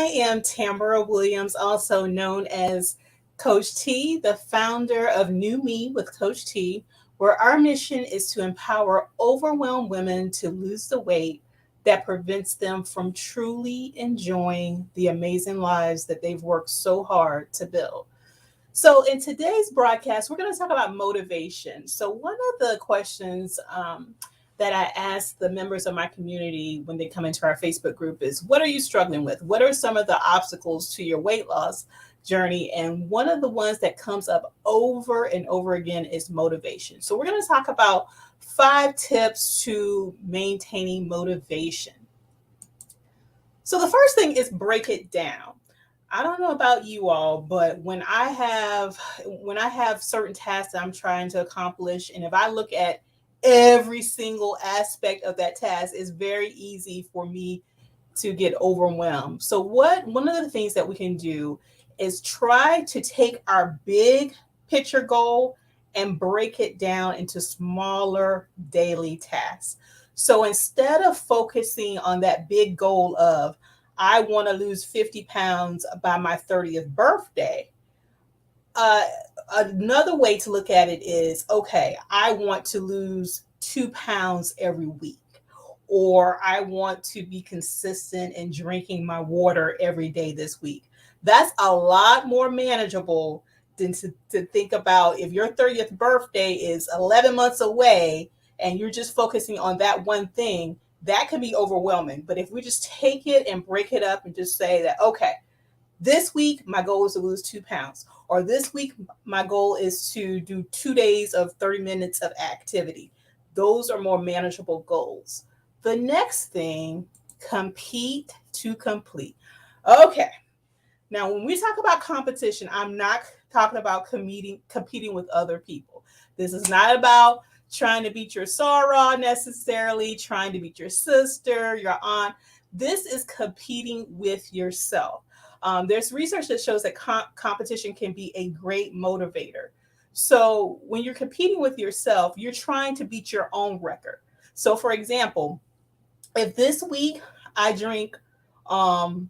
am Tamara Williams, also known as Coach T, the founder of New Me with Coach T, where our mission is to empower overwhelmed women to lose the weight that prevents them from truly enjoying the amazing lives that they've worked so hard to build. So, in today's broadcast, we're going to talk about motivation. So, one of the questions that I ask the members of my community when they come into our Facebook group is, what are you struggling with? What are some of the obstacles to your weight loss journey? And one of the ones that comes up over and over again is motivation. So, we're going to talk about 5 tips to maintaining motivation. So, the first thing is break it down. I don't know about you all, but when I have certain tasks that I'm trying to accomplish, and if I look at every single aspect of that task, it's very easy for me to get overwhelmed. So one of the things that we can do is try to take our big picture goal and break it down into smaller daily tasks. So instead of focusing on that big goal of I want to lose 50 pounds by my 30th birthday. Uh, Another way to look at it is, okay, I want to lose 2 pounds every week, or I want to be consistent in drinking my water every day this week. That's a lot more manageable than to think about if your 30th birthday is 11 months away and you're just focusing on that one thing. That can be overwhelming. But if we just take it and break it up and just say that, okay, this week my goal is to lose 2 pounds, or this week my goal is to do 2 days of 30 minutes of activity. Those are more manageable goals. The next thing, compete to complete. Okay. Now, when we talk about competition, I'm not talking about competing with other people. This is not about trying to beat your soror necessarily, trying to beat your sister, your aunt. This is competing with yourself. There's research that shows that competition can be a great motivator. So when you're competing with yourself, you're trying to beat your own record. So, for example, if this week I drink um,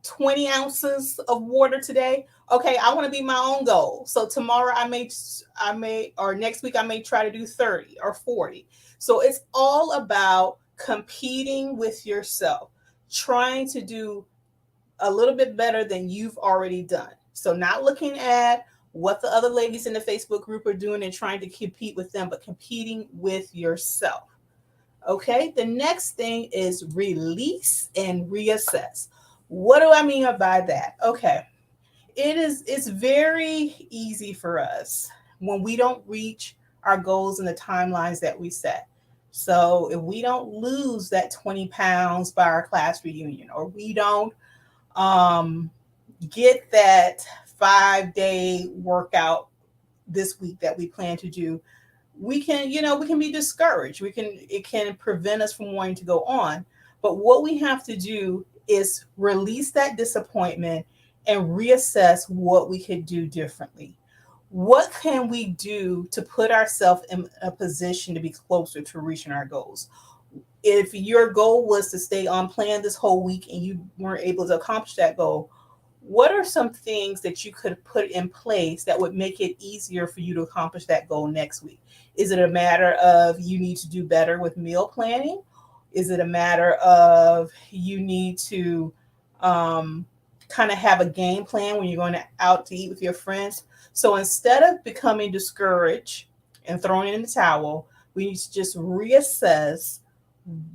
20 ounces of water today, okay, I want to be my own goal. So tomorrow or next week I may try to do 30 or 40. So it's all about competing with yourself, trying to do a little bit better than you've already done. So not looking at what the other ladies in the Facebook group are doing and trying to compete with them, but competing with yourself. Okay, the next thing is release and reassess. What do I mean by that? Okay, it's very easy for us when we don't reach our goals and the timelines that we set. So if we don't lose that 20 pounds by our class reunion, or we don't um, get that 5 day workout this week that we plan to do, we can be discouraged. It can prevent us from wanting to go on. But what we have to do is release that disappointment and reassess what we could do differently. What can we do to put ourselves in a position to be closer to reaching our goals? If your goal was to stay on plan this whole week and you weren't able to accomplish that goal, what are some things that you could put in place that would make it easier for you to accomplish that goal next week? Is it a matter of you need to do better with meal planning? Is it a matter of you need to kind of have a game plan when you're going out to eat with your friends? So instead of becoming discouraged and throwing in the towel, we need to just reassess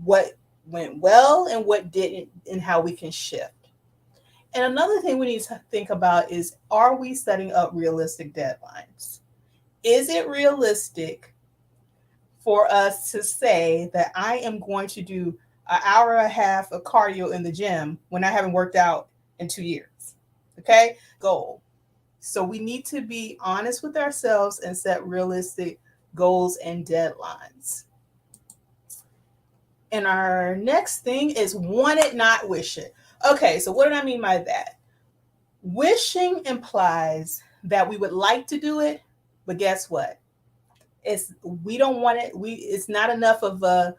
what went well and what didn't, and how we can shift. And another thing we need to think about is, are we setting up realistic deadlines? Is it realistic for us to say that I am going to do an hour and a half of cardio in the gym when I haven't worked out in 2 years? Okay, goal. So we need to be honest with ourselves and set realistic goals and deadlines. And our next thing is want it, not wish it. Okay, so what do I mean by that? Wishing implies that we would like to do it, but guess what? We don't want it. It's not enough of a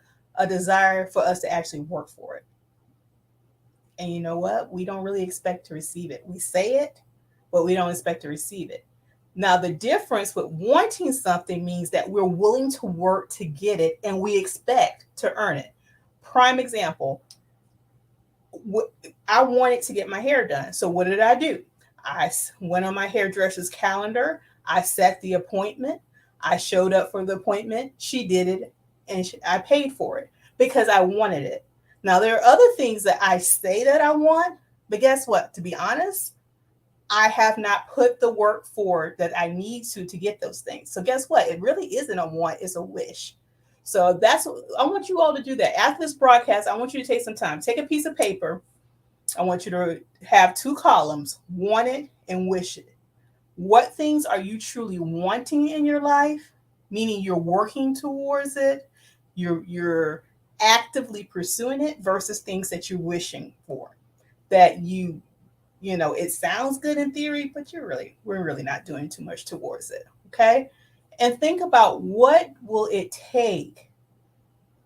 desire for us to actually work for it. And you know what? We don't really expect to receive it. We say it, but we don't expect to receive it. Now, the difference with wanting something means that we're willing to work to get it and we expect to earn it. Prime example, I wanted to get my hair done. So, what did I do? I went on my hairdresser's calendar. I set the appointment. I showed up for the appointment. She did it and I paid for it because I wanted it. Now, there are other things that I say that I want, but guess what? To be honest, I have not put the work forward that I need to get those things. So guess what? It really isn't a want, it's a wish. So that's I want you all to do that. After this broadcast, I want you to take some time. Take a piece of paper. I want you to have two columns, want it and wish it. What things are you truly wanting in your life? Meaning you're working towards it. You're actively pursuing it versus things that you're wishing for. That it sounds good in theory, but we're really not doing too much towards it. Okay. And think about what will it take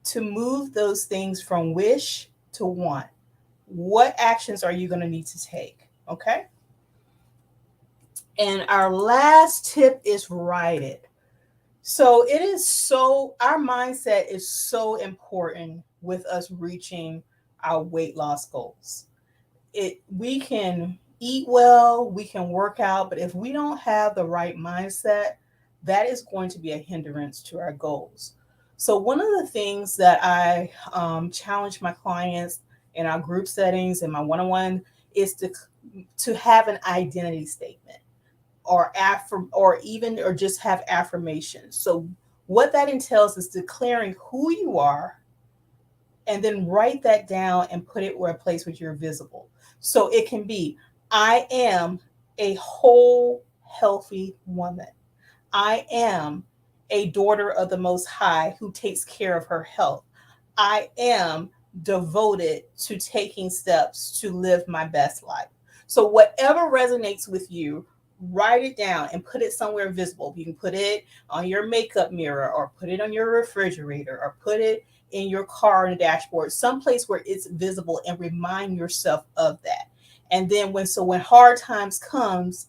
to move those things from wish to want. What actions are you going to need to take? Okay. And our last tip is write it. So our mindset is so important with us reaching our weight loss goals. We can eat well, we can work out, but if we don't have the right mindset, that is going to be a hindrance to our goals. So one of the things that I challenge my clients in our group settings and my one-on-one is to have an identity statement or just have affirmations. So what that entails is declaring who you are and then write that down and put it where a place where you're visible. So it can be, I am a whole, healthy woman. I am a daughter of the Most High who takes care of her health. I am devoted to taking steps to live my best life. So whatever resonates with you, write it down and put it somewhere visible. You can put it on your makeup mirror or put it on your refrigerator or put it in your car on the dashboard, someplace where it's visible, and remind yourself of that. And then when hard times comes,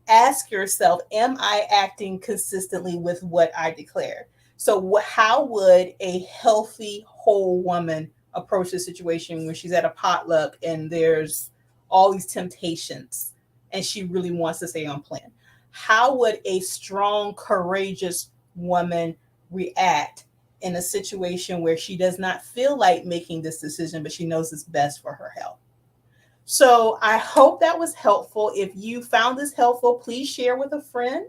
ask yourself, am I acting consistently with what I declare? So how would a healthy, whole woman approach the situation when she's at a potluck and there's all these temptations and she really wants to stay on plan? How would a strong, courageous woman react in a situation where she does not feel like making this decision, but she knows it's best for her health? So I hope that was helpful. If you found this helpful, please share with a friend.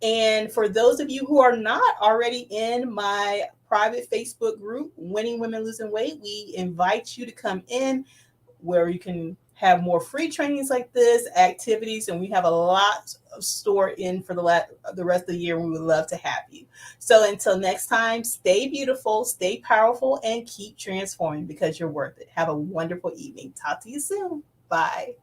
And for those of you who are not already in my private Facebook group, Winning Women Losing Weight, we invite you to come in where you can have more free trainings like this, activities, and we have a lot of store in for the rest of the year. We would love to have you. So until next time, stay beautiful, stay powerful, and keep transforming because you're worth it. Have a wonderful evening. Talk to you soon. Bye.